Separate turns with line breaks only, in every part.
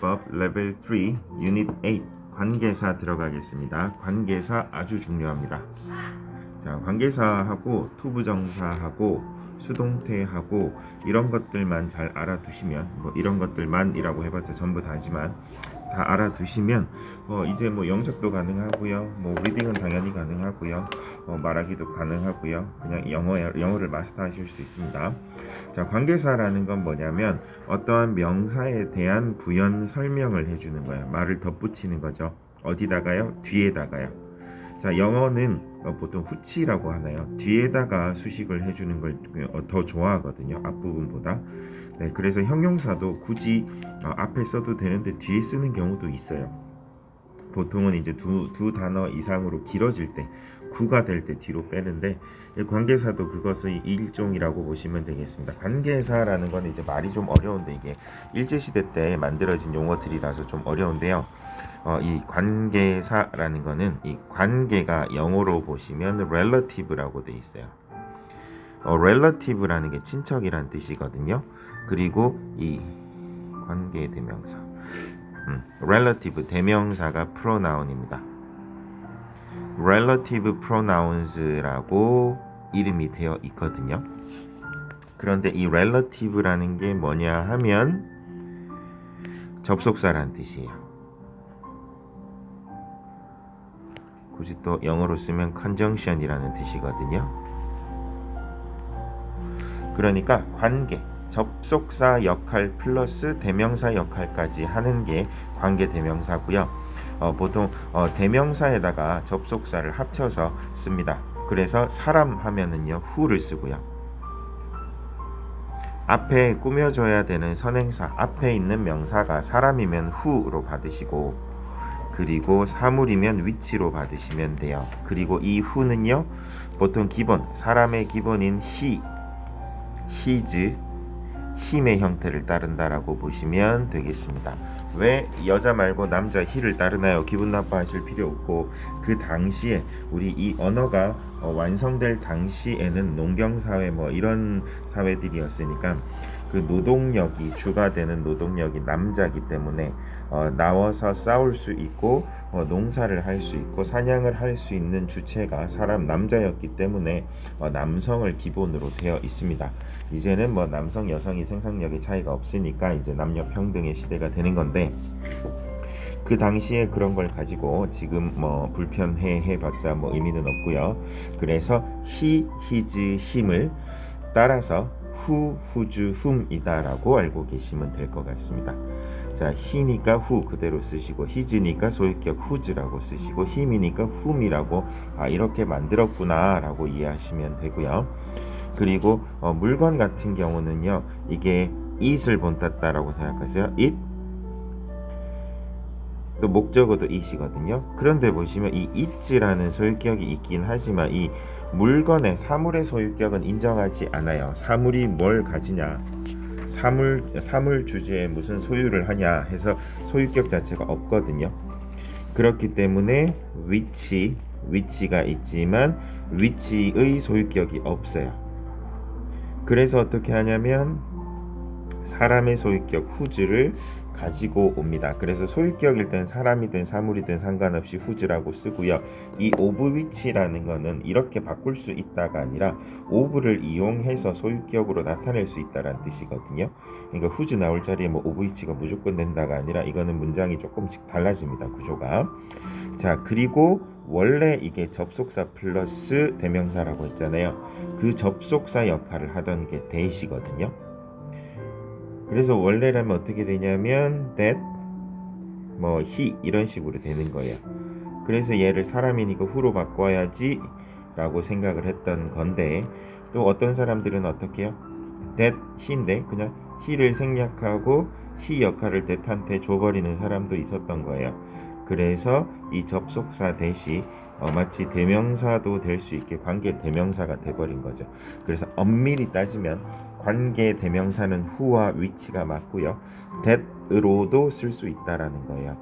문법법 레벨 3 유닛 8 관계사 들어가겠습니다. 관계사 아주 중요합니다. 자, 관계사하고 투부정사하고 수동태하고 이런 것들만 잘 알아두시면, 뭐 이런 것들만이라고 해봤자 전부 다지만 다 알아두시면 이제 뭐 영작도 가능하고요, 뭐 리딩은 당연히 가능하고요, 말하기도 가능하고요, 그냥 영어를 마스터하실 수 있습니다. 자, 관계사라는 건 뭐냐면 어떠한 명사에 대한 부연 설명을 해주는 거예요. 말을 덧붙이는 거죠. 어디다가요? 뒤에다가요. 자, 영어는 보통 후치라고 하나요? 뒤에다가 수식을 해주는 걸 더 좋아하거든요, 앞부분보다. 네, 그래서 형용사도 굳이 앞에 써도 되는데 뒤에 쓰는 경우도 있어요. 보통은 이제 두 단어 이상으로 길어질 때, 구가 될 때 뒤로 빼는데, 관계사도 그것의 일종이라고 보시면 되겠습니다. 관계사라는 건 이제 말이 좀 어려운데, 이게 일제시대 때 만들어진 용어들이라서 좀 어려운데요. 이 관계사라는 거는 이 관계가 영어로 보시면 relative라고 돼 있어요. relative라는 게 친척이란 뜻이거든요. 그리고 이 관계 대명사, relative 대명사가 pronoun입니다. relative pronouns라고 이름이 되어 있거든요. 그런데 이 relative라는 게 뭐냐 하면 접속사란 뜻이에요. 굳이 또 영어로 쓰면 conjunction이라는 뜻이거든요. 그러니까 관계, 접속사 역할 플러스 대명사 역할까지 하는 게 관계 대명사고요. 보통 대명사에다가 접속사를 합쳐서 씁니다. 그래서 사람 하면은요 who를 쓰고요. 앞에 꾸며줘야 되는 선행사, 앞에 있는 명사가 사람이면 who로 받으시고, 그리고 사물이면 which로 받으시면 돼요. 그리고 이 who는요 보통 기본, 사람의 기본인 he, his, him의 형태를 따른다라고 보시면 되겠습니다. 왜 여자 말고 남자 he를 따르나요? 기분 나빠하실 필요 없고, 그 당시에 우리 이 언어가 완성될 당시에는 농경사회 뭐 이런 사회들이었으니까 그 노동력이 주가 되는 노동력이 남자기 때문에 나와서 싸울 수 있고 농사를 할 수 있고 사냥을 할 수 있는 주체가 사람 남자였기 때문에 남성을 기본으로 되어 있습니다. 이제는 뭐 남성 여성이 생산력의 차이가 없으니까 이제 남녀 평등의 시대가 되는 건데, 그 당시에 그런 걸 가지고 지금 뭐 불편해 해봤자 뭐 의미는 없고요. 그래서 he, his, him을 따라서 who, whose, whom이다라고 알고 계시면 될 것 같습니다. 자, he니까 who 그대로 쓰시고, his니까 소유격 whose라고 쓰시고, him이니까 whom이라고 이렇게 만들었구나 라고 이해하시면 되고요. 그리고 물건 같은 경우는요, 이게 it을 본땄다라고 생각하세요. it, 또 목적어도 it이거든요. 그런데 보시면 이 it이라는 소유격이 있긴 하지만 이 물건의 사물의 소유격은 인정하지 않아요. 사물이 뭘 가지냐, 사물 주제에 무슨 소유를 하냐 해서 소유격 자체가 없거든요. 그렇기 때문에 which가 있지만 which의 소유격이 없어요. 그래서 어떻게 하냐면 사람의 소유격 whose를 가지고 옵니다. 그래서 소유격일 땐 사람이든 사물이든 상관없이 whose라고 쓰고요. 이 of which라는 거는 이렇게 바꿀 수 있다가 아니라 of를 이용해서 소유격으로 나타낼 수 있다라는 뜻이거든요. 그러니까 whose 나올 자리에 뭐 of which가 무조건 된다가 아니라 이거는 문장이 조금씩 달라집니다, 구조가. 자, 그리고 원래 이게 접속사 플러스 대명사라고 했잖아요. 그 접속사 역할을 하던 게 that이거든요. 그래서 원래라면 어떻게 되냐면 that, 뭐 he 이런 식으로 되는 거예요. 그래서 얘를 사람이니까 who로 바꿔야지 라고 생각을 했던 건데, 또 어떤 사람들은 어떻게 해요? that he인데 그냥 he를 생략하고 he 역할을 that한테 줘버리는 사람도 있었던 거예요. 그래서 이 접속사 that이 마치 대명사도 될 수 있게 관계 대명사가 돼버린 거죠. 그래서 엄밀히 따지면 관계 대명사는 who와 which가 맞고요, that으로도 쓸 수 있다라는 거예요.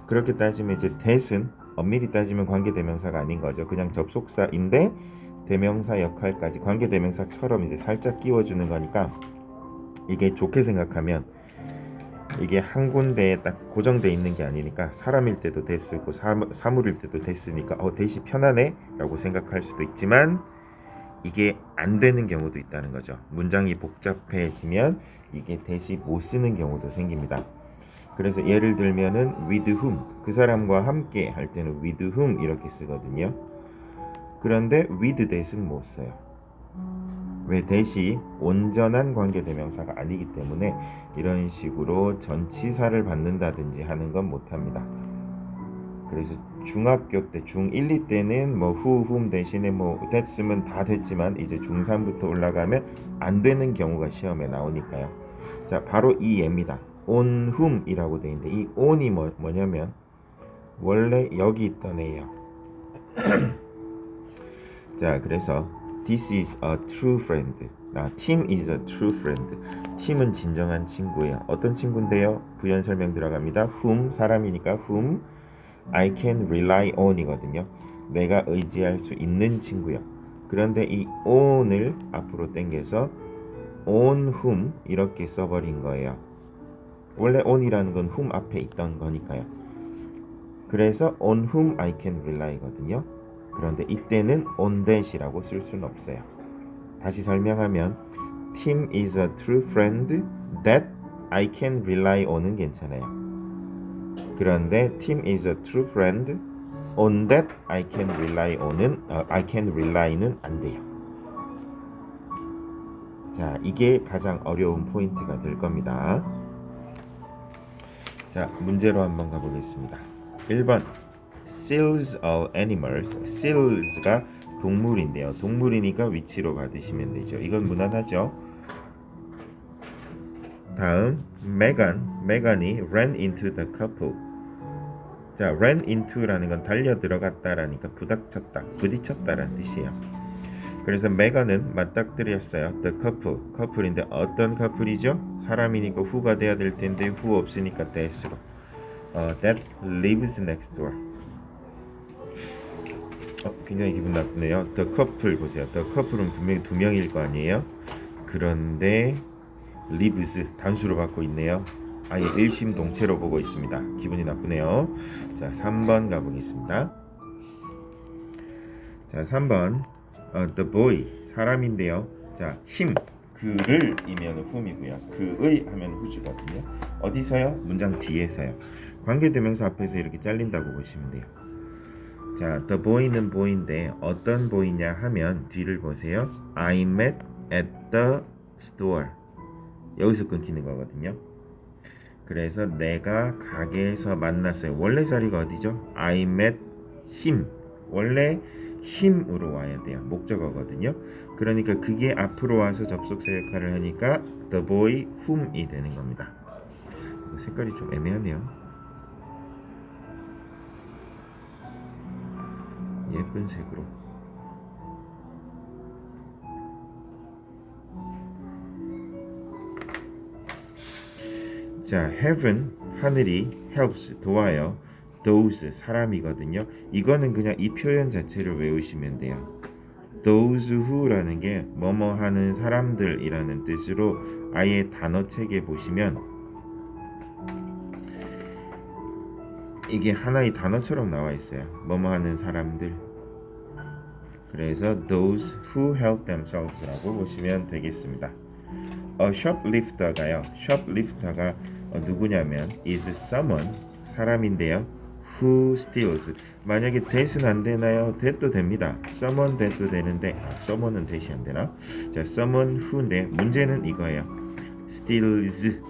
그렇게 따지면 이제 that은 엄밀히 따지면 관계 대명사가 아닌 거죠. 그냥 접속사인데 대명사 역할까지 관계 대명사처럼 이제 살짝 끼워주는 거니까, 이게 좋게 생각하면 이게 한 군데에 딱 고정돼 있는 게 아니니까 사람일 때도 대 쓰고 사물일 때도 대 쓰니까 대시 편하네 라고 생각할 수도 있지만 이게 안 되는 경우도 있다는 거죠. 문장이 복잡해지면 이게 대시 못 쓰는 경우도 생깁니다. 그래서 예를 들면은 with whom, 그 사람과 함께 할 때는 with whom 이렇게 쓰거든요. 그런데 with that은 못 써요. 왜? that이 온전한 관계대명사가 아니기 때문에 이런 식으로 전치사를 받는다든지 하는 건 못합니다. 그래서 중학교 때 중1, 2 때는 뭐 who, whom 대신에 뭐 that 쓰면 다 됐지만 이제 중3부터 올라가면 안 되는 경우가 시험에 나오니까요. 자, 바로 이 예입니다. on whom 이라고 되어 있는데 이 on이 뭐냐면 원래 여기 있던 애예요. 자, 그래서 this is a true friend. Tim is a true friend. 팀은 진정한 친구예요. 어떤 친구인데요? 부연 설명 들어갑니다. whom 사람이니까 whom I can rely on 이거든요. 내가 의지할 수 있는 친구요. 그런데 이 on을 앞으로 당겨서 on whom 이렇게 써버린 거예요. 원래 on이라는 건 whom 앞에 있던 거니까요. 그래서 on whom I can rely거든요. 그런데 이때는 on that이라고 쓸 수는 없어요. 다시 설명하면 Tim is a true friend that I can rely on은 괜찮아요. 그런데 Tim is a true friend on that I can rely on은 I can rely는 안 돼요. 자, 이게 가장 어려운 포인트가 될 겁니다. 자, 문제로 한번 가보겠습니다. 1번 seals all animals. seals가 동물인데요. 동물이니까 위치로 받으시면 되죠. 이건 무난하죠. 다음 메간이 ran into the couple. 자, ran into라는 건 달려 들어갔다라니까 부딪혔다라는 뜻이에요. 그래서 메간은 맞닥뜨렸어요. the couple, 커플인데 어떤 커플이죠? 사람이니까 who가 돼야 될 텐데 who 없으니까 that으로. that lives next door. 굉장히 기분 나쁘네요. the couple 보세요. the couple은 분명히 두 명일 거 아니에요? 그런데 lives 단수로 받고 있네요. 아예 일심동체로 보고 있습니다. 기분이 나쁘네요. 자, 3번 가보겠습니다. 자, 3번 the boy 사람인데요. 자, him 그를 이면 whom이고요. 그의 하면 who주거든요. 어디서요? 문장 뒤에서요. 관계대명사 앞에서 이렇게 잘린다고 보시면 돼요. 자, the boy는 boy인데 어떤 boy냐 하면 뒤를 보세요. I met at the store. 여기서 끊기는 거거든요. 그래서 내가 가게에서 만났어요. 원래 자리가 어디죠? I met him. 원래 him으로 와야 돼요. 목적어거든요. 그러니까 그게 앞으로 와서 접속사 역할을 하니까 the boy whom이 되는 겁니다. 색깔이 좀 애매하네요. 예쁜 색으로. 자, heaven 하늘이 helps 도와요. those 사람이거든요. 이거는 그냥 이 표현 자체를 외우시면 돼요. those who라는 게 뭐뭐 하는 사람들이라는 뜻으로 아예 단어책에 보시면 이게 하나의 단어처럼 나와 있어요. 뭐뭐 하는 사람들. 그래서 those who help themselves라고 보시면 되겠습니다. shoplifter가요. shoplifter가 누구냐면 is someone 사람인데요. who steals. 만약에 that은 안 되나요? that도 됩니다. someone that도 되는데 someone은 that이 안 되나? 자, someone who인데 문제는 이거예요. steals.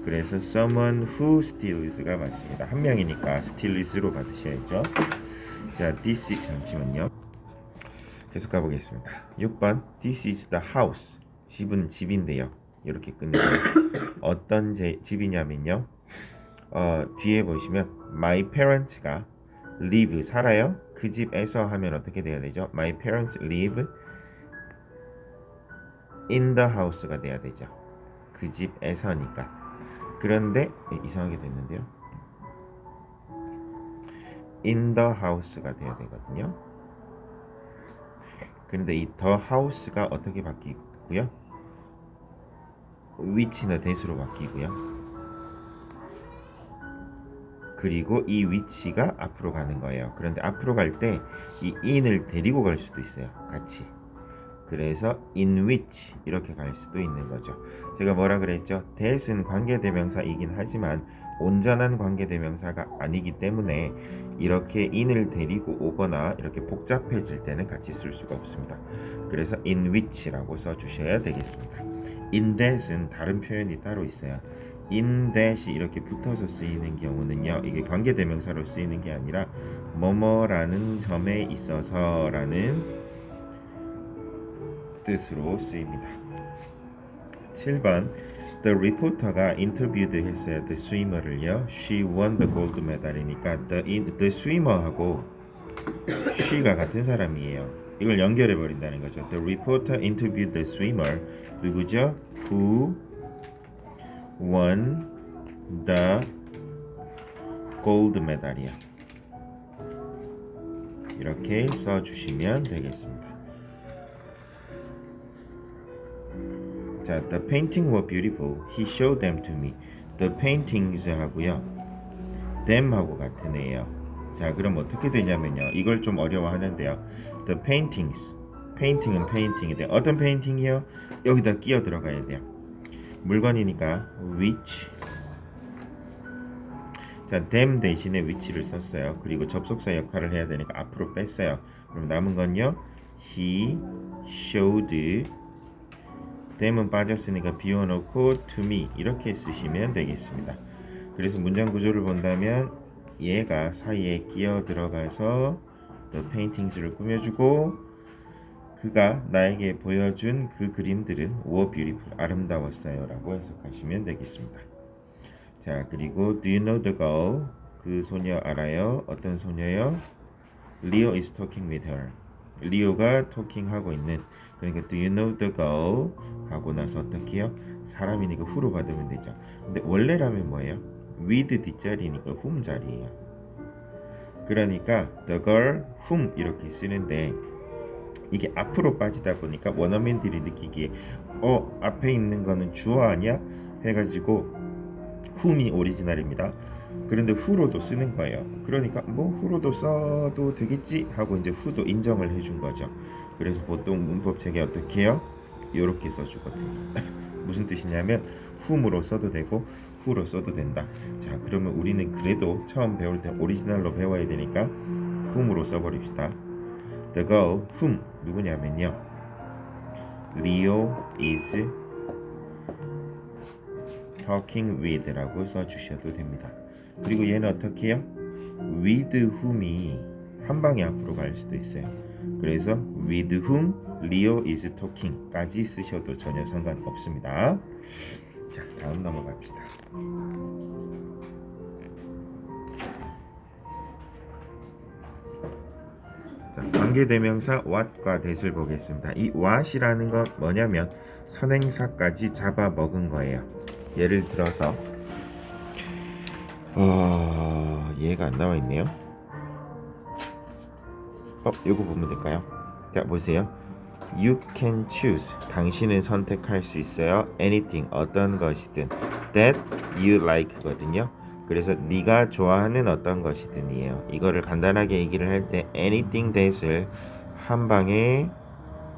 그래서 someone who steals가 맞습니다. 한 명이니까 steals로 받으셔야죠. 자, this 잠시만요. 계속 가보겠습니다. 6번 this is the house. 집은 집인데요. 이렇게 끝내요. 어떤 집이냐면요. 뒤에 보시면 my parents가 live 살아요. 그 집에서 하면 어떻게 돼야 되죠? My parents live in the house가 돼야 되죠. 그 집에서니까. 그런데 이상하게 됐는데요. in the house가 돼야 되거든요. 그런데 이 the house가 어떻게 바뀌고요? which나 that으로 바뀌고요. 그리고 이 위치가 앞으로 가는 거예요. 그런데 앞으로 갈 때 이 in을 데리고 갈 수도 있어요. 같이. 그래서 in which 이렇게 갈 수도 있는 거죠. 제가 뭐라 그랬죠? that은 관계대명사이긴 하지만 온전한 관계대명사가 아니기 때문에 이렇게 in을 데리고 오거나 이렇게 복잡해질 때는 같이 쓸 수가 없습니다. 그래서 in which라고 써주셔야 되겠습니다. in that은 다른 표현이 따로 있어요. in that이 이렇게 붙어서 쓰이는 경우는요, 이게 관계대명사로 쓰이는 게 아니라 뭐뭐라는 점에 있어서라는 뜻으로 쓰입니다. 7번 The reporter가 인터뷰도 했어요. The swimmer를요. She won the gold medal이니까 the swimmer하고 she가 같은 사람이에요. 이걸 연결해 버린다는 거죠. The reporter interviewed the swimmer. 누구죠? Who won the gold medal이야. 이렇게 써주시면 되겠습니다. 자, the painting were beautiful. He showed them to me. The paintings 하고요. them 하고 같은 애예요. 자, 그럼 어떻게 되냐면요. 이걸 좀 어려워하는데요. The paintings. painting은 painting인데 어떤 painting이요? 여기다 끼어 들어가야 돼요. 물건이니까 which. 자, them 대신에 which를 썼어요. 그리고 접속사 역할을 해야 되니까 앞으로 뺐어요. 그럼 남은 건요. He showed. them은 빠졌으니까 비워놓고 to me 이렇게 쓰시면 되겠습니다. 그래서 문장 구조를 본다면 얘가 사이에 끼어 들어가서 the paintings를 꾸며주고 그가 나에게 보여준 그 그림들은 were beautiful 아름다웠어요 라고 해석하시면 되겠습니다. 자, 그리고 do you know the girl? 그 소녀 알아요? 어떤 소녀요? Leo is talking with her. 리오가 토킹하고 있는, 그러니까 do you know the girl 하고 나서 어떻게 해요? 사람이니까 who로 받으면 되죠. 근데 원래라면 뭐예요? with 뒷자리니까 whom 자리예요. 그러니까 the girl whom 이렇게 쓰는데 이게 앞으로 빠지다 보니까 원어민들이 느끼기에 앞에 있는 거는 주어 아니야? 해가지고 whom이 오리지널입니다. 그런데 who로도 쓰는 거예요. 그러니까 뭐 who로도 써도 되겠지 하고 이제 who도 인정을 해준 거죠. 그래서 보통 문법책에 어떻게 해요? 이렇게 써주거든요. 무슨 뜻이냐면 whom으로 써도 되고 who로 써도 된다. 자, 그러면 우리는 그래도 처음 배울 때 오리지널로 배워야 되니까 whom으로 써버립시다. The girl whom 누구냐면요, Leo is talking with라고 써주셔도 됩니다. 그리고 얘는 어떻게 해요? with whom이 한 방에 앞으로 갈 수도 있어요. 그래서 with whom Leo is talking까지 쓰셔도 전혀 상관없습니다. 자, 다음 넘어갑시다. 자, 관계대명사 what과 that을 보겠습니다. 이 what이라는 건 뭐냐면 선행사까지 잡아먹은 거예요. 예를 들어서 얘가 안 나와 있네요. 요거 보면 될까요? 자, 보세요. You can choose. 당신은 선택할 수 있어요. Anything, 어떤 것이든. That you like 거든요. 그래서 네가 좋아하는 어떤 것이든이에요. 이거를 간단하게 얘기를 할 때 anything that을 한 방에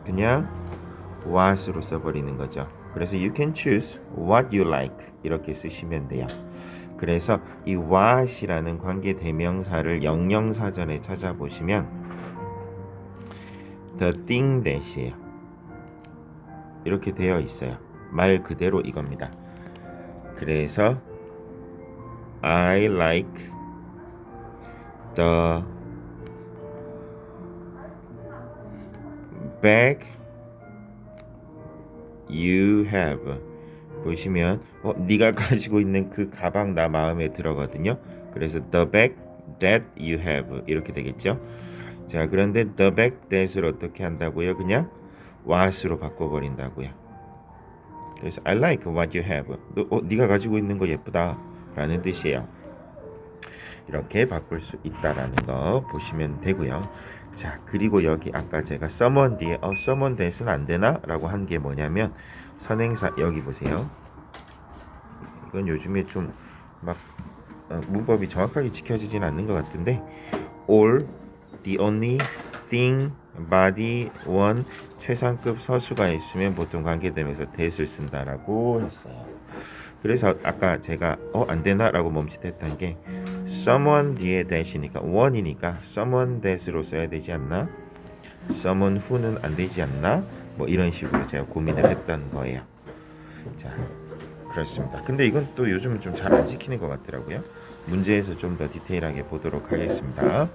그냥 what으로 써버리는 거죠. 그래서 you can choose what you like 이렇게 쓰시면 돼요. 그래서 이 what이라는 관계 대명사를 영영사전에 찾아보시면 the thing that이에요. 이렇게 되어 있어요. 말 그대로 이겁니다. 그래서 I like the bag you have. 보시면 네가 가지고 있는 그 가방 나 마음에 들어거든요. 그래서 the bag that you have 이렇게 되겠죠. 자, 그런데 the bag that을 어떻게 한다고요? 그냥 what으로 바꿔버린다고요. 그래서 I like what you have. 네가 가지고 있는 거 예쁘다 라는 뜻이에요. 이렇게 바꿀 수 있다라는 거 보시면 되고요. 자, 그리고 여기 아까 제가 someone 뒤에 someone that은 안 되나? 라고 한 게 뭐냐면 선행사 여기 보세요. 이건 요즘에 좀 막 문법이 정확하게 지켜지진 않는 것 같은데 all, the only, thing, body, one 최상급 서술가 있으면 보통 관계대명사 that을 쓴다라고 했어요. 그래서 아까 제가 안 되나라고 멈칫했던 게 someone 뒤에 that이니까 one이니까 someone that으로 써야 되지 않나? someone who는 안 되지 않나? 뭐 이런 식으로 제가 고민을 했던 거예요. 자, 그렇습니다. 근데 이건 또 요즘은 좀 잘 안 지키는 것 같더라고요. 문제에서 좀 더 디테일하게 보도록 하겠습니다.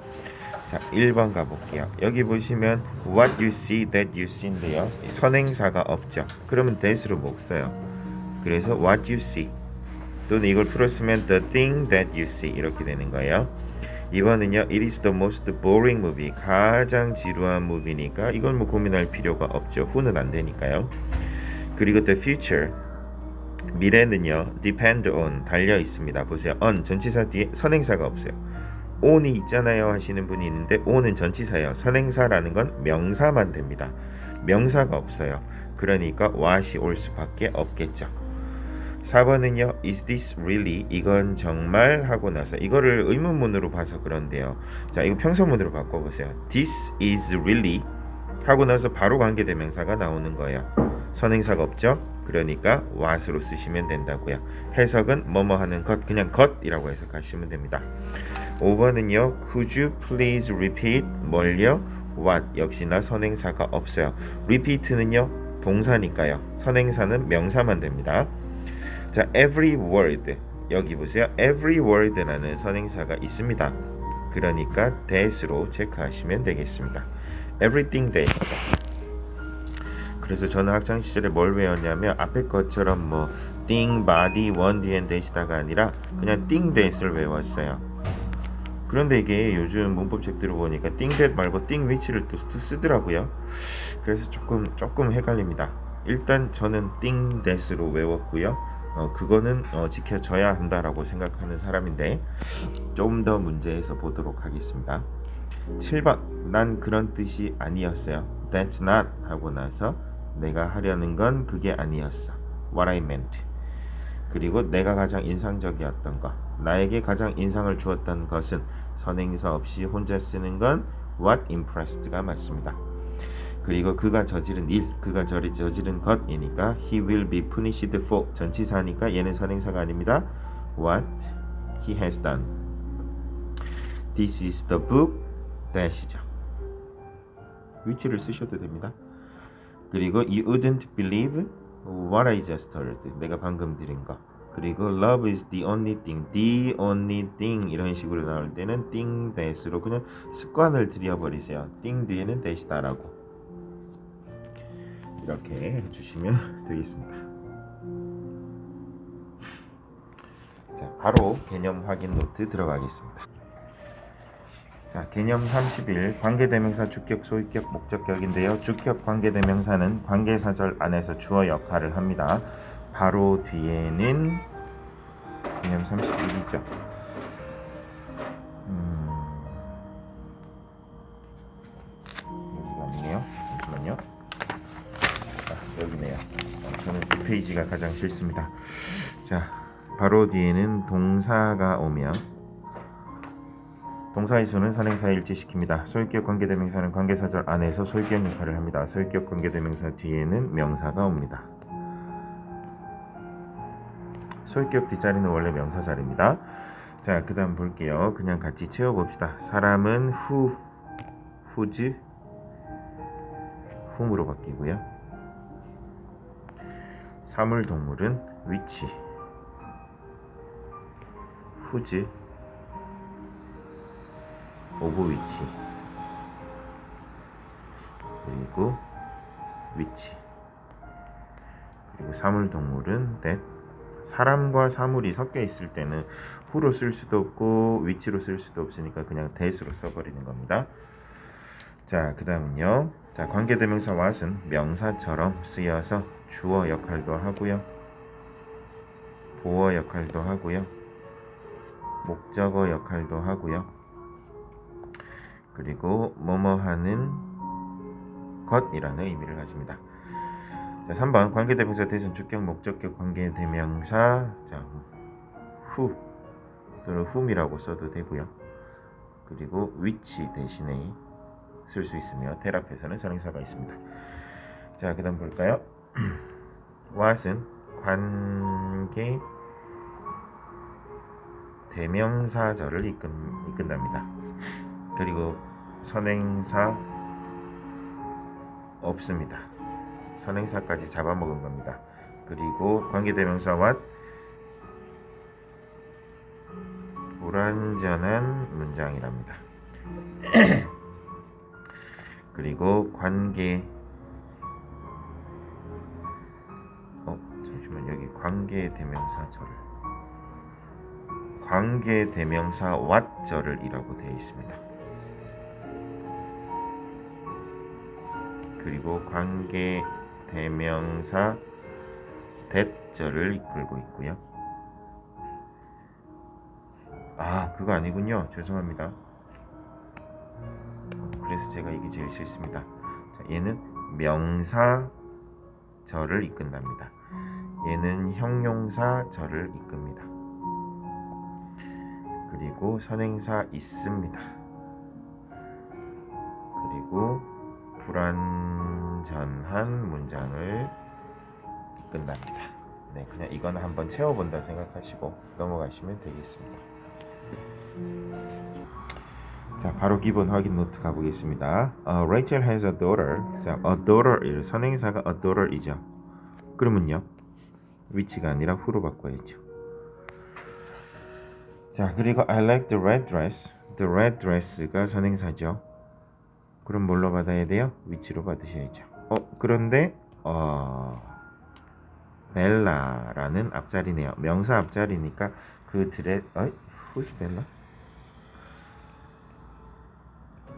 자, 1번 가볼게요. 여기 보시면 what you see, that you see인데요. 선행사가 없죠. 그러면 that으로 못 써요. 그래서 what you see 또는 이걸 풀었으면 the thing that you see 이렇게 되는 거예요. 2번은요. It is the most boring movie. 가장 지루한 무비니까 이건 뭐 고민할 필요가 없죠. who는 안 되니까요. 그리고 the future 미래는요. depend on 달려 있습니다. 보세요. on 전치사 뒤에 선행사가 없어요. on이 있잖아요 하시는 분이 있는데 on은 전치사예요. 선행사라는 건 명사만 됩니다. 명사가 없어요. 그러니까 what이 올 수밖에 없겠죠. 4번은요. Is this really? 이건 정말 하고 나서 이거를 의문문으로 봐서 그런데요. 자, 이거 평서문으로 바꿔보세요. This is really 하고 나서 바로 관계대명사가 나오는 거예요. 선행사가 없죠? 그러니까 what으로 쓰시면 된다고요. 해석은 뭐뭐 하는 것, 그냥 것이라고 해석하시면 됩니다. 5번은요. Could you please repeat? 뭘요? What 역시나 선행사가 없어요. Repeat는요. 동사니까요. 선행사는 명사만 됩니다. 자, every word 여기 보세요. every word라는 선행사가 있습니다. 그러니까 that으로 체크하시면 되겠습니다. everything that. 그래서 저는 학창 시절에 뭘 외웠냐면 앞에 것처럼 뭐 thing, body, one, the, and that이다가 아니라 그냥 thing that을 외웠어요. 그런데 이게 요즘 문법책들을 보니까 think that 말고 think which를 또 쓰더라고요. 그래서 조금 헷갈립니다. 일단 저는 think that으로 외웠고요. 그거는 지켜져야 한다라고 생각하는 사람인데 좀 더 문제에서 보도록 하겠습니다. 7번 난 그런 뜻이 아니었어요. That's not 하고 나서 내가 하려는 건 그게 아니었어. What I meant. 그리고 내가 가장 인상적이었던 것, 나에게 가장 인상을 주었던 것은 선행사 없이 혼자 쓰는 건 what impressed가 맞습니다. 그리고 그가 저지른 일, 그가 저지른 것이니까 he will be punished for 전치사니까 얘는 선행사가 아닙니다. what he has done. This is the book that이죠. which를 쓰셔도 됩니다. 그리고 you wouldn't believe what I just heard. 내가 방금 들은 거. 그리고 love is the only thing 이런 식으로 나올 때는 thing that으로 그냥 습관을 들여버리세요. thing 뒤에는 that이다라고 이렇게 해주시면 되겠습니다. 자, 바로 개념 확인 노트 들어가겠습니다. 자, 개념 31 관계대명사 주격, 소유격, 목적격인데요. 주격 관계대명사는 관계사절 안에서 주어 역할을 합니다. 바로 뒤에는 개념 31이죠. 여기가 아니네요. 잠시만요. 여기네요. 저는 그 페이지가 가장 싫습니다. 자, 바로 뒤에는 동사가 오며 동사의 수는 선행사에 일치시킵니다. 소유격 관계대명사는 관계사절 안에서 소유격 역할을 합니다. 소유격 관계대명사 뒤에는 명사가 옵니다. 소유격 뒷자리는 원래 명사 자리입니다. 자, 그 다음 볼게요. 그냥 같이 채워봅시다. 사람은 whose, whom으로 바뀌고요. 사물동물은 which, whose, of which, 그리고 which, 그리고 사물동물은 that. 사람과 사물이 섞여 있을 때는 who로 쓸 수도 없고 which로 쓸 수도 없으니까 그냥 that으로 써버리는 겁니다. 자, 그 다음은요. 자, 관계대명사 what은 명사처럼 쓰여서 주어 역할도 하고요, 보어 역할도 하고요, 목적어 역할도 하고요, 그리고 뭐뭐 하는 것이라는 의미를 가집니다. 자, 3번 관계대명사 대신 주격 목적격 관계대명사. 자, who 또는 whom이라고 써도 되고요. 그리고 which 대신에 쓸 수 있으며 대답에서는 선행사가 있습니다. 자, 그 다음 볼까요? what은 관계 대명사절을 이끈답니다. 그리고 선행사 없습니다. 선행사까지 잡아먹은 겁니다. 그리고 관계대명사 what 불완전한 문장이랍니다. 그리고 잠시만, 여기 관계대명사 what절을 이라고 되어 있습니다. 그리고 관계대명사 that절을 이끌고 있고요. 그거 아니군요. 죄송합니다. 그래서 제가 이게 제일 싫습니다. 자, 얘는 명사절을 이끈답니다. 얘는 형용사절을 이끕니다. 그리고 선행사 있습니다. 그리고 불완전한 문장을 이끈답니다. 네, 그냥 이거는 한번 채워본다 생각하시고 넘어가시면 되겠습니다. 자, 바로 기본 확인 노트 가보겠습니다. Rachel has a daughter. 자, a daughter, 선행사가 a daughter이죠. 그러면요, which가 아니라 who로 바꿔야죠. 자, 그리고 I like the red dress. The red dress가 선행사죠. 그럼 뭘로 받아야 돼요? which로 받으셔야죠. 그런데 벨라라는 앞자리네요. 명사 앞자리니까 그 드레스 who's 벨라?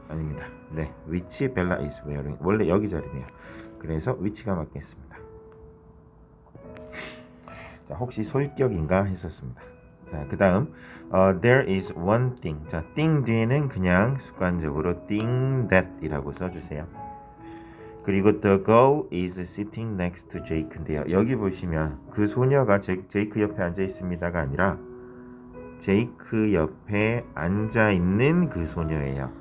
아닙니다. 네, which Bella is wearing. 원래 여기 자리네요. 그래서 which가 맞겠습니다. 자, 혹시 소유격인가 했었습니다. 자, 그 다음 there is one thing. 자, thing 뒤에는 그냥 습관적으로 thing that 이라고 써주세요. 그리고 the girl is sitting next to Jake인데요. 여기 보시면 그 소녀가 제이크 옆에 앉아 있습니다가 아니라 제이크 옆에 앉아 있는 그 소녀예요.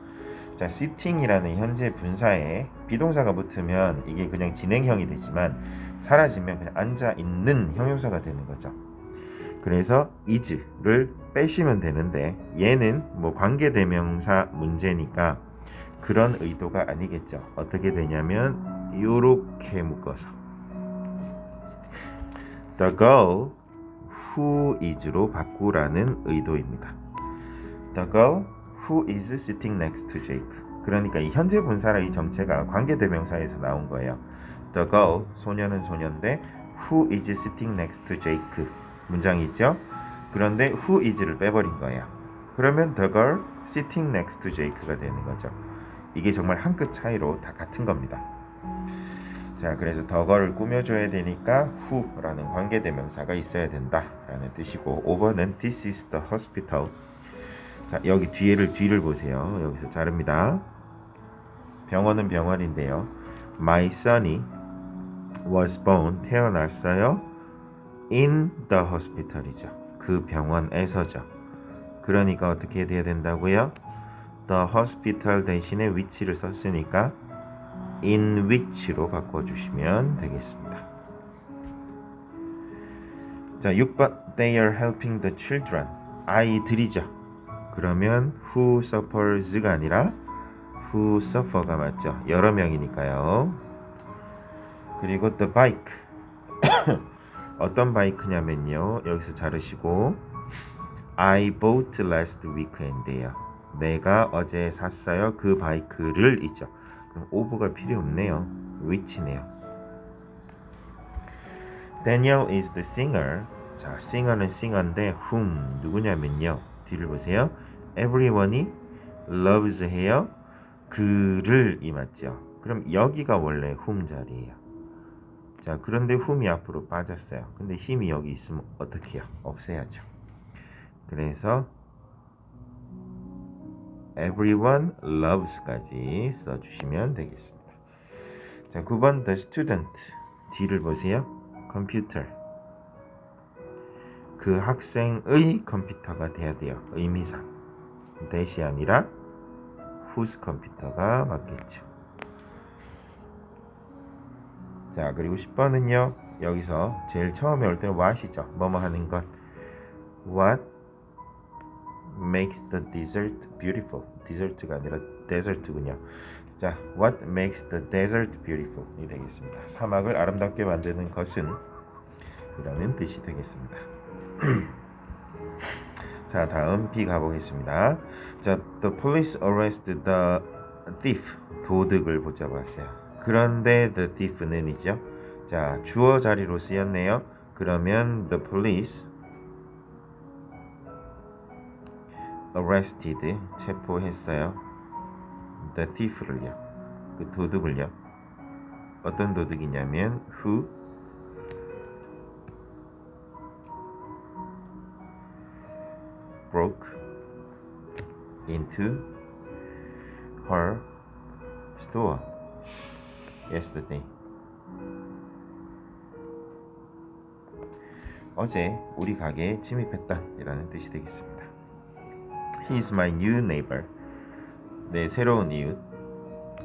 자, sitting이라는 현재 분사에 비동사가 붙으면 이게 그냥 진행형이 되지만 사라지면 그냥 앉아 있는 형용사가 되는 거죠. 그래서 is를 빼시면 되는데 얘는 뭐 관계대명사 문제니까 그런 의도가 아니겠죠. 어떻게 되냐면 요렇게 묶어서 the girl who is로 바꾸라는 의도입니다. The girl who is sitting next to Jake. 그러니까 이 현재 분사라 이 정체가 관계대명사에서 나온 거예요. The girl, 소녀는 소녀인데 who is sitting next to Jake 문장이 있죠. 그런데 who is를 빼버린 거예요. 그러면 the girl sitting next to Jake가 되는 거죠. 이게 정말 한 끗 차이로 다 같은 겁니다. 자, 그래서 the girl을 꾸며줘야 되니까 who라는 관계대명사가 있어야 된다라는 뜻이고 5번은 this is the hospital. 자, 여기 뒤를 보세요. 여기서 자릅니다. 병원은 병원인데요. My son이 was born, 태어났어요. in the hospital이죠. 그 병원에서죠. 그러니까 어떻게 돼야 된다고요? the hospital 대신에 which를 썼으니까 in which로 바꿔주시면 되겠습니다. 자, 6번 They are helping the children. 아이들이죠. 그러면 who suffers가 아니라 who suffer가 맞죠. 여러 명이니까요. 그리고 the bike. 어떤 바이크냐면요. 여기서 자르시고 I bought last weekend예요. 내가 어제 샀어요. 그 바이크를 있죠. 그럼 of가 필요 없네요. which네요. Daniel is the singer. 자, singer는 singer인데 whom 누구냐면요. 뒤를 보세요. Everyone이 loves 해요. 그를 이 맞죠. 그럼 여기가 원래 whom 자리예요. 자, 그런데 whom이 앞으로 빠졌어요. 근데 힘이 여기 있으면 어떻게 해요? 없애야죠. 그래서 everyone loves까지 써주시면 되겠습니다. 자, 9번 the student 뒤를 보세요. computer. 그 학생의 컴퓨터가 돼야 돼요. 의미상. that이 아니라 whose 컴퓨터가 맞겠죠. 자, 그리고 10번은요. 여기서 제일 처음에 올 때는 what이죠. 뭐뭐 하는 것. What makes the desert beautiful? desert가 아니라 desert군요. 자, what makes the desert beautiful? 이 되겠습니다. 사막을 아름답게 만드는 것은 이라는 뜻이 되겠습니다. 자, 다음 B 가보겠습니다. 자, the police arrested the thief. 도둑을 붙잡았어요. 그런데 the thief는이죠. 자, 주어 자리로 쓰였네요. 그러면 the police arrested 체포했어요. the thief를요. 그 도둑을요. 어떤 도둑이냐면 who broke into her store yesterday. 어제 우리 가게에 침입했다 이라는 뜻이 되겠습니다. He is my new neighbor. 내 새로운 이웃.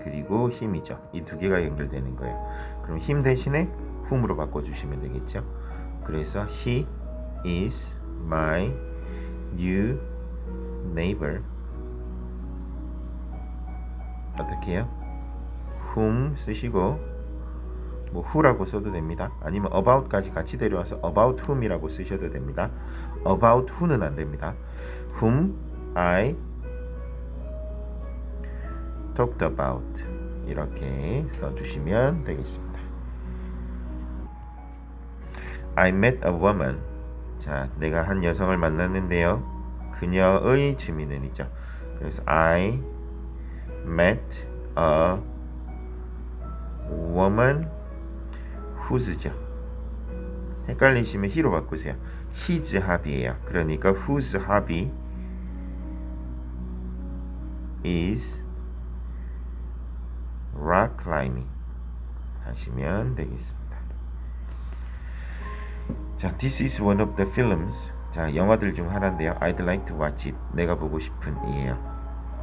그리고 힘이죠. 이 두 개가 연결되는 거예요. 그럼 힘 대신에 whom으로 바꿔주시면 되겠죠. 그래서 he is my new neighbor. 어떻게 해요? whom 쓰시고 뭐 who라고 써도 됩니다. 아니면 about까지 같이 데려와서 about whom이라고 쓰셔도 됩니다. about who는 안 됩니다. whom I talked about 이렇게 써주시면 되겠습니다. I met a woman. 자, 내가 한 여성을 만났는데요. 그녀의 주민은이죠. 그래서 I met a woman whose죠. 헷갈리시면 he로 바꾸세요. his hobby예요. 그러니까 whose hobby is rock climbing 하시면 되겠습니다. 자, this is one of the films. 자, 영화들 중 하나인데요. I'd like to watch it. 내가 보고 싶은 이에요.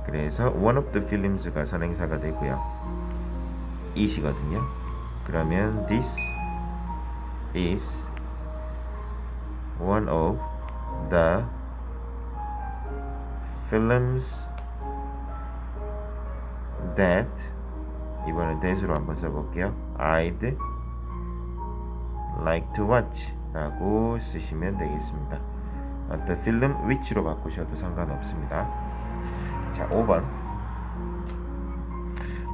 그래서 one of the films가 선행사가 되고요. it이거든요. 그러면 this is one of the films that 이번엔 that으로 한번 써볼게요. I'd like to watch 라고 쓰시면 되겠습니다. the film which로 바꾸셔도 상관없습니다. 자, 5번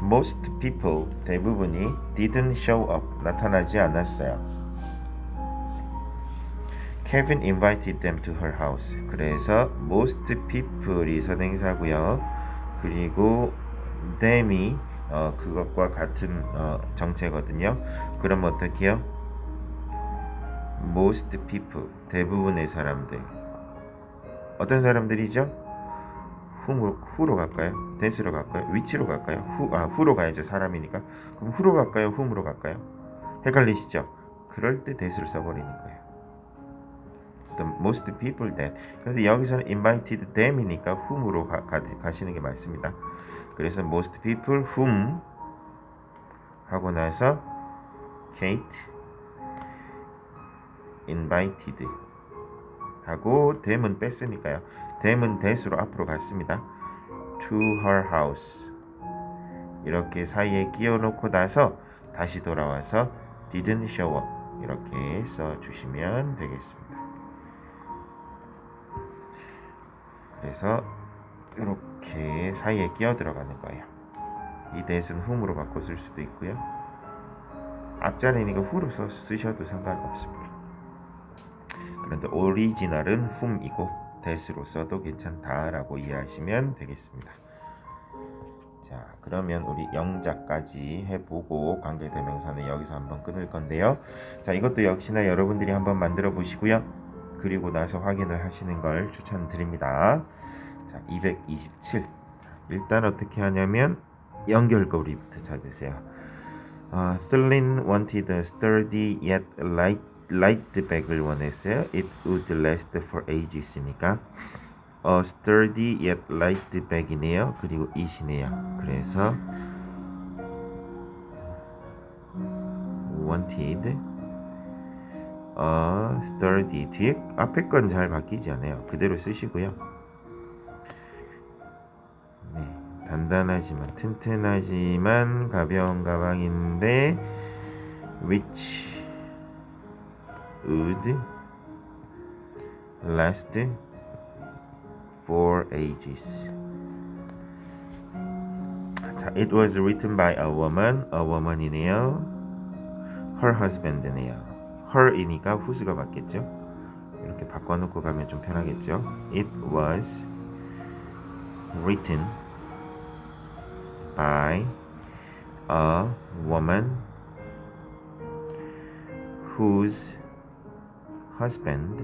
Most people 대부분이 didn't show up 나타나지 않았어요. Kevin invited them to her house. 그래서 most people이 선행사고요. 그리고 them이 그것과 같은 정체거든요. 그럼 어떻게 해요? Most people 대부분의 사람들. 어떤 사람들이죠? who로 갈까요? that으로 갈까요? which로 갈까요? who로 가야죠. 사람이니까. 그럼 who로 갈까요? whom으로 갈까요? 헷갈리시죠? 그럴 때 that을 써버리는 거예요. The most people that. 그런데 여기서는 invited them이니까 whom으로 가시는 게 맞습니다. 그래서 most people whom 하고 나서 Kate invited 하고 them은 뺐으니까요. them은 that으로 앞으로 갔습니다. to her house 이렇게 사이에 끼워놓고 나서 다시 돌아와서 didn't show up 이렇게 써주시면 되겠습니다. 그래서 이렇게 사이에 끼어 들어가는 거예요. 이 that은 whom으로 바꿔 쓸 수도 있고요. 앞자리니까 who로 쓰셔도 상관없습니다. 그런데 오리지널은 whom이고 that으로 써도 괜찮다라고 이해하시면 되겠습니다. 자, 그러면 우리 영작까지 해보고 관계대명사는 여기서 한번 끊을 건데요. 자, 이것도 역시나 여러분들이 한번 만들어 보시고요. 그리고 나서 확인을 하시는 걸 추천드립니다. 자, 227. 일단 어떻게 하냐면 연결고리부터 찾으세요. Celine wanted a sturdy yet light light bag을 원했어요. It would last for ages니까 a sturdy yet light bag이네요. 그리고 it이네요. 그래서 wanted a sturdy 뒤에 앞에 건 잘 바뀌지 않아요. 그대로 쓰시고요. 네, 단단하지만 튼튼하지만 가벼운 가방인데 which would last for ages. 자, it was written by a woman이네요. her husband네요. her이니까 whose가 맞겠죠. 이렇게 바꿔놓고 가면 좀 편하겠죠. It was written by a woman whose husband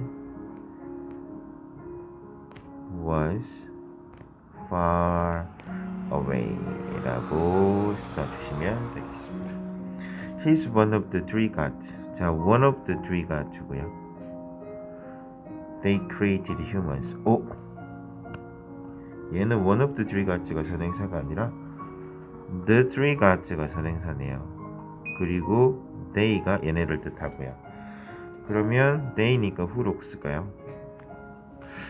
was far away 라고 써주시면 되겠습니다. He's one of the three gods. 자, one of the three gods고요. They created humans. 오, 얘는 one of the three gods가 선행사가 아니라 the three gods가 선행사네요. 그리고 they가 얘네를 뜻하고요. 그러면 they니까 who로 쓸까요?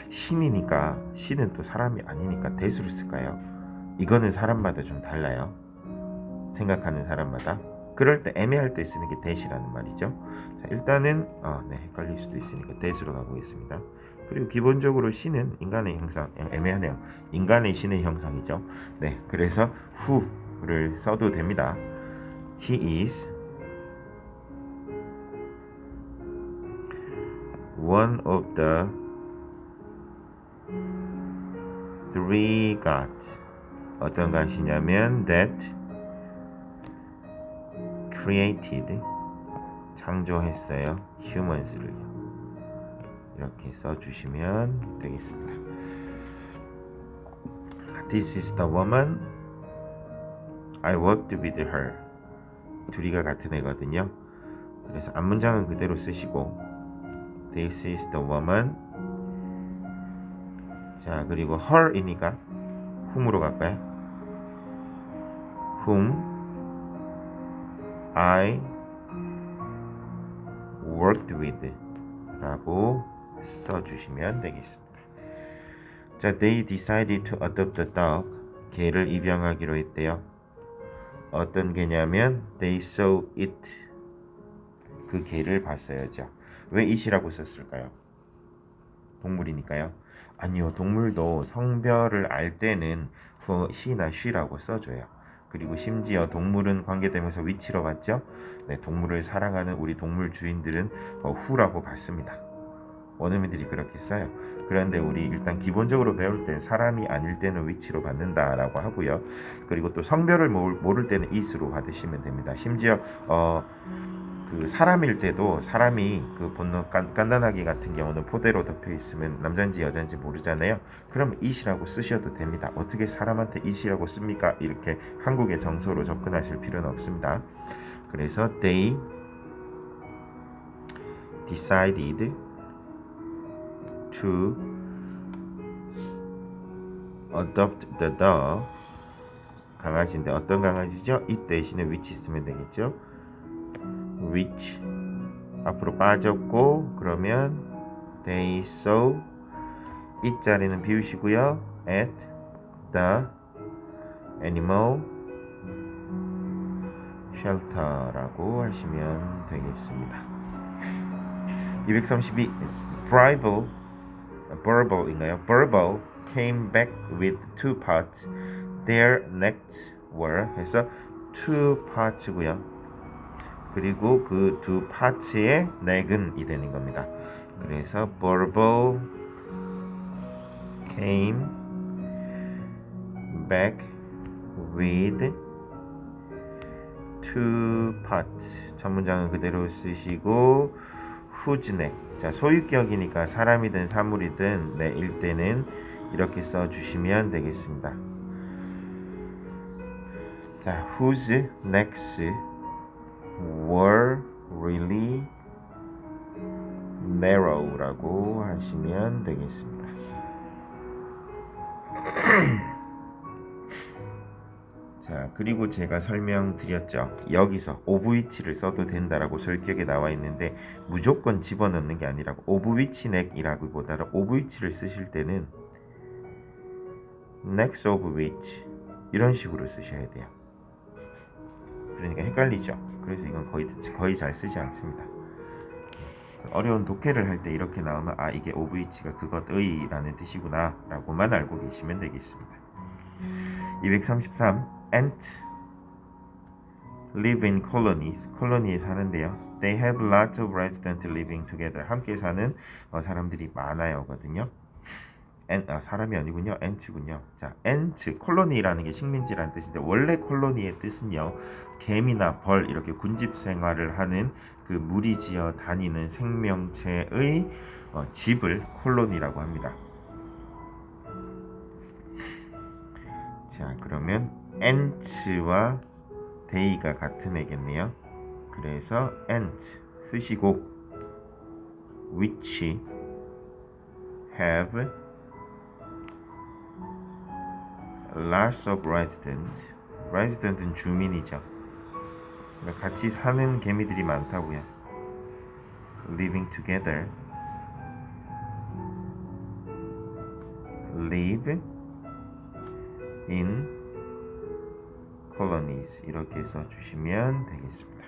신이니까 신은 또 사람이 아니니까 that으로 쓸까요? 이거는 사람마다 좀 달라요. 생각하는 사람마다. 그럴 때 애매할 때 쓰는 게 that이라는 말이죠. 자, 일단은 헷갈릴 수도 있으니까 that으로 가고 있습니다. 그리고 기본적으로 신은 인간의 형상, 애매하네요. 인간의 신의 형상이죠. 네, 그래서 who를 써도 됩니다. He is one of the three gods. 어떤 것이냐면 that created 창조했어요. humans를 이렇게 써주시면 되겠습니다. This is the woman I worked with her. 둘이가 같은 애거든요. 그래서 앞문장은 그대로 쓰시고 This is the woman. 자, 그리고 her이니까 whom으로 갈까요? Whom I worked with 라고 써주시면 되겠습니다. 자, they decided to adopt a dog. 개를 입양하기로 했대요. 어떤 개냐면 they saw it. 그 개를 봤어야죠. 왜 it이라고 썼을까요? 동물이니까요. 아니요, 동물도 성별을 알 때는 he나 she라고 써줘요. 그리고 심지어 동물은 관계되면서 위치로 봤죠. 네, 동물을 사랑하는 우리 동물 주인들은 who라고 봤습니다. 원어민들이 그렇게 써요. 그런데 우리 일단 기본적으로 배울 때 사람이 아닐 때는 위치로 받는다라고 하고요. 그리고 또 성별을 모를 때는 it으로 받으시면 됩니다. 심지어 그 사람일 때도 사람이 그 본능 깐난아기 같은 경우는 포대로 덮여 있으면 남자인지 여자인지 모르잖아요. 그럼 it이라고 쓰셔도 됩니다. 어떻게 사람한테 it이라고 씁니까? 이렇게 한국의 정서로 접근하실 필요는 없습니다. 그래서 they decided to adopt the dog. 강아지인데 어떤 강아지죠? it 대신에 which 쓰면 되겠죠. which 앞으로 빠졌고 그러면 they saw it 자리는 비우시고요. at the animal shelter라고 하시면 되겠습니다. 232 verbal came back with two parts. Their necks were 해서 two parts고요. 그리고 그 두 파츠의 neck은이 되는 겁니다. 그래서 verbal came back with two parts. 첫 문장은 그대로 쓰시고 whose neck. 자, 소유격이니까 사람이든 사물이든 내일 때는 이렇게 써주시면 되겠습니다. 자, whose necks were really narrow라고 하시면 되겠습니다. 자, 그리고 제가 설명드렸죠. 여기서 of which를 써도 된다라고 소유격에 나와 있는데 무조건 집어넣는 게 아니라 of which neck이라기보다는 of which를 쓰실 때는 next of which 이런 식으로 쓰셔야 돼요. 그러니까 헷갈리죠. 그래서 이건 거의 잘 쓰지 않습니다. 어려운 독해를 할 때 이렇게 나오면 아, 이게 of which가 그것의 라는 뜻이구나 라고만 알고 계시면 되겠습니다. 233 ants live in colonies. 콜로니에 사는데요. They have lots of residents living together. 함께 사는 사람들이 많아요거든요. 사람이 아니군요. ants군요. 자, ants, 콜로니라는 게 식민지라는 뜻인데 원래 콜로니의 뜻은요. 개미나 벌 이렇게 군집 생활을 하는 그 무리지어 다니는 생명체의 집을 콜로니라고 합니다. 자, 그러면 ants와 day가 같은 애겠네요. 그래서 ants 쓰시고 which have lots of residents. resident은 주민이죠. 그러니까 같이 사는 개미들이 많다고요. living together. live in colonies 이렇게 써주시면 되겠습니다.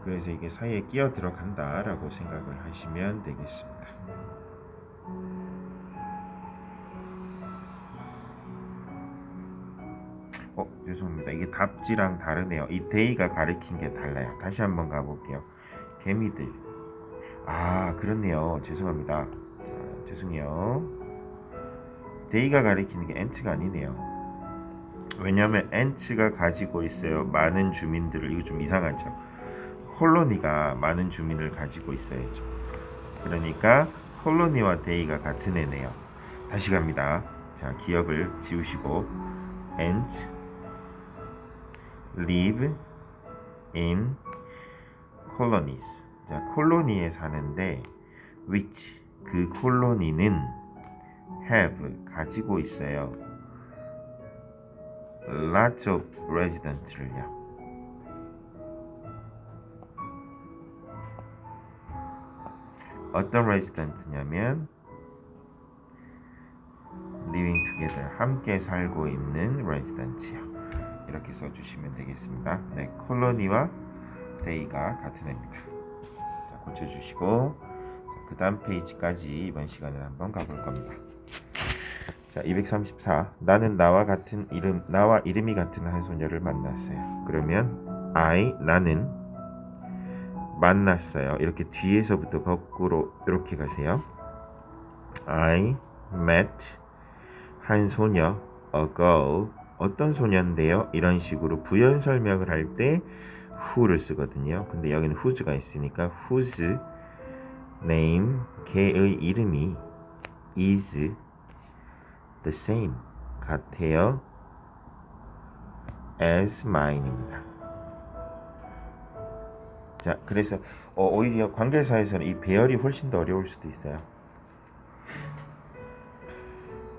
그래서 이게 사이에 끼어 들어간다 라고 생각을 하시면 되겠습니다. 죄송합니다. 이게 답지랑 다르네요. 이 day가 가리킨 게 달라요. 다시 한번 가볼게요. 개미들. 아, 그렇네요. 죄송합니다. 자, 죄송해요. day가 가리키는 게 ants가 아니네요. 왜냐하면 ants가 가지고 있어요. 많은 주민들을. 이거 좀 이상하죠. 콜로니가 많은 주민을 가지고 있어야죠. 그러니까 콜로니와 day가 같은 애네요. 다시 갑니다. 자, 기억을 지우시고 ants live in colonies. 자, 콜로니에 사는데 which 그 콜로니는 have 가지고 있어요. lots of residents를요. 어떤 resident냐면 living together 함께 살고 있는 residents요. 이렇게 써주시면 되겠습니다. 네, 콜로니와 day가 같은 애입니다. 자, 고쳐주시고 그 다음 페이지까지 이번 시간에 한번 가볼 겁니다. 자, 234 나는 나와 이름이 같은 한 소녀를 만났어요. 그러면 나는 만났어요. 이렇게 뒤에서부터 거꾸로 이렇게 가세요. I met 한 소녀 a girl 어떤 소녀인데요? 이런 식으로 부연 설명을 할 때 who를 쓰거든요. 근데 여기는 whose가 있으니까 whose name 걔의 이름이 is the same 같아요 as mine입니다. 자, 그래서 오히려 관계사에서는 이 배열이 훨씬 더 어려울 수도 있어요.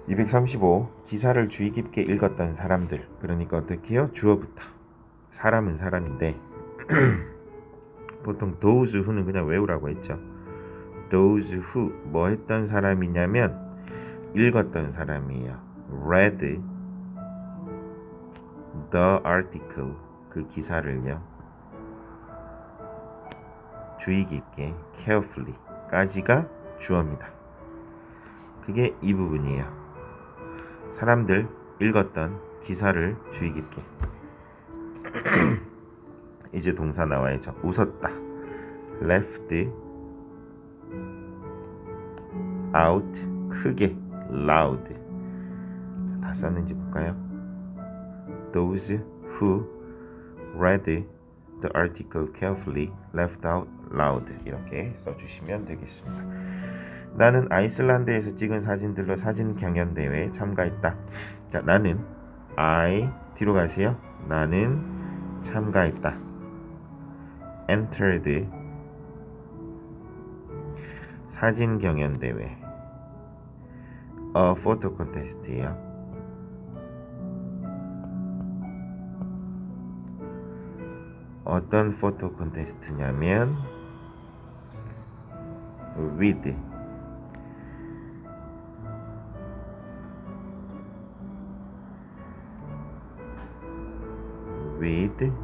235 기사를 주의 깊게 읽었던 사람들. 그러니까 어떻게 해요? 주어부터. 사람은 사람인데 보통 those who는 그냥 외우라고 했죠. those who 뭐 했던 사람이냐면 읽었던 사람이에요. read the article 그 기사를요. 주의 깊게 carefully 까지가 주어입니다. 그게 이 부분이에요. 사람들 읽었던 기사를 주의 깊게. 이제 동사 나와야죠. 웃었다. laughed out 크게 loud. 다 썼는지 볼까요? Those who read the article carefully laughed out loud. 이렇게 써주시면 되겠습니다. 나는 아이슬란드에서 찍은 사진들로 사진 경연대회에 참가했다. 자, 나는 뒤로 가세요. 나는 참가했다. entered 사진 경연 대회. 포토 콘테스트예요. 어떤 포토 콘테스트냐면 with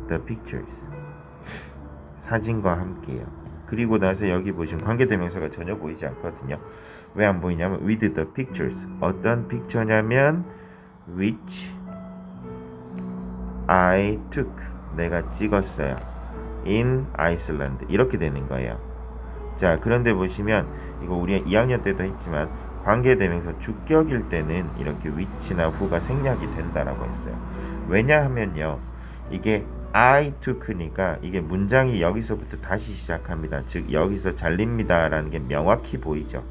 the pictures. 사진과 함께요. 그리고 나서 여기 보시면 관계대명사가 전혀 보이지 않거든요. 왜 안 보이냐면 with the pictures. 어떤 픽처냐면 which I took. 내가 찍었어요. in Iceland. 이렇게 되는 거예요. 자, 그런데 보시면 이거 우리가 2학년 때도 했지만 관계대명사 주격일 때는 이렇게 which나 who가 생략이 된다라고 했어요. 왜냐하면요. 이게 I took니까 이게 문장이 여기서부터 다시 시작합니다. 즉 여기서 잘립니다 라는 게 명확히 보이죠.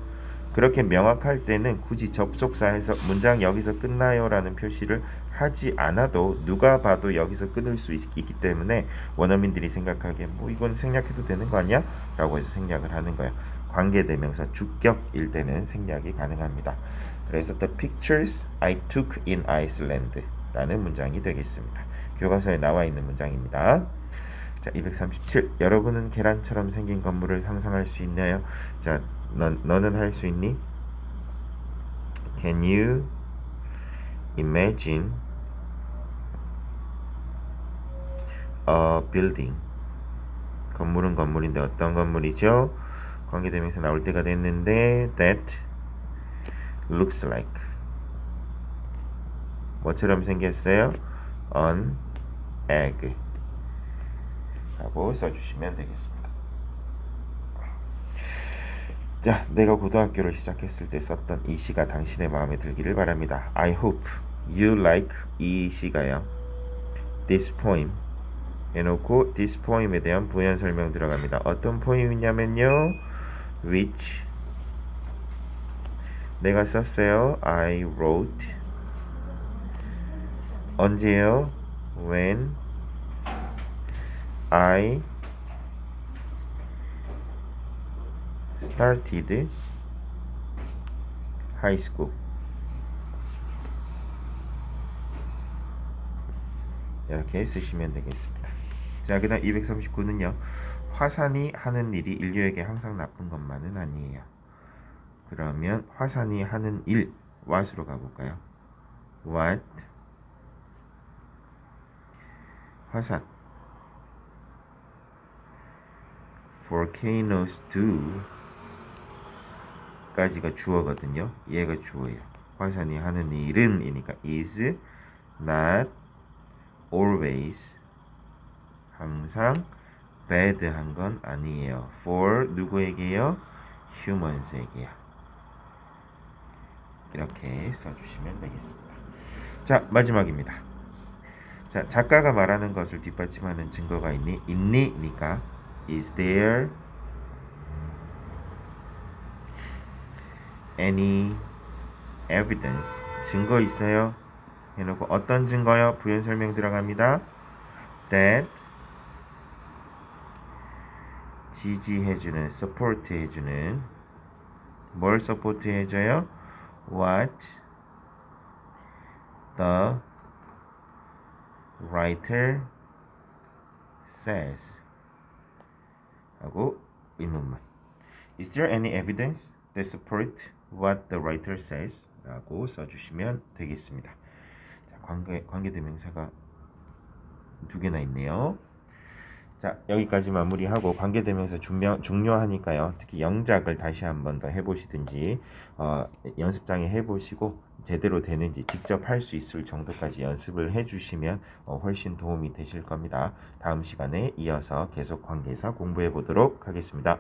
그렇게 명확할 때는 굳이 접속사에서 문장 여기서 끝나요 라는 표시를 하지 않아도 누가 봐도 여기서 끊을 수 있기 때문에 원어민들이 생각하기에 뭐 이건 생략해도 되는 거 아니야? 라고 해서 생략을 하는 거예요. 관계대명사 주격일 때는 생략이 가능합니다. 그래서 the pictures I took in Iceland 라는 문장이 되겠습니다. 교과서에 나와 있는 문장입니다. 자, 237. 여러분은 계란처럼 생긴 건물을 상상할 수 있나요? 자, 너는 할 수 있니? Can you imagine a building? 건물은 건물인데 어떤 건물이죠? 관계대명사 나올 때가 됐는데 that looks like 뭐처럼 생겼어요? an egg 라고 써주시면 되겠습니다. 자, 내가 고등학교를 시작했을 때 썼던 이 시가 당신의 마음에 들기를 바랍니다. I hope you like 이 시가요. This poem 해놓고 this poem에 대한 부연 설명 들어갑니다. 어떤 포엠이냐면요. which 내가 썼어요. I wrote 언제요? when I started high school. 이렇게 쓰시면 되겠습니다. 자, 그 다음 239는요. 화산이 하는 일이 인류에게 항상 나쁜 것만은 아니에요. 그러면 화산이 하는 일, what으로 가볼까요? what 화산 volcanoes do 까지가 주어거든요. 얘가 주어예요. 화산이 하는 일은 이니까 is not always 항상 bad 한 건 아니에요. for 누구에게요? humans에게요. 이렇게 써주시면 되겠습니다. 자, 마지막입니다. 자, 작가가 말하는 것을 뒷받침하는 증거가 있니? 니까 is there any evidence? 증거 있어요? 해놓고 어떤 증거요? 부연 설명 들어갑니다. that 지지해주는, support 해주는 뭘 support 해줘요? what the writer says 하고 의문문. Is there any evidence that support what the writer says? 라고 써주시면 되겠습니다. 자, 관계대명사가 두 개나 있네요. 자, 여기까지 마무리하고 관계대명사 중요하니까요. 특히 영작을 다시 한번 더 해보시든지 연습장에 해보시고 제대로 되는지 직접 할 수 있을 정도까지 연습을 해주시면 훨씬 도움이 되실 겁니다. 다음 시간에 이어서 계속 관계사 공부해 보도록 하겠습니다.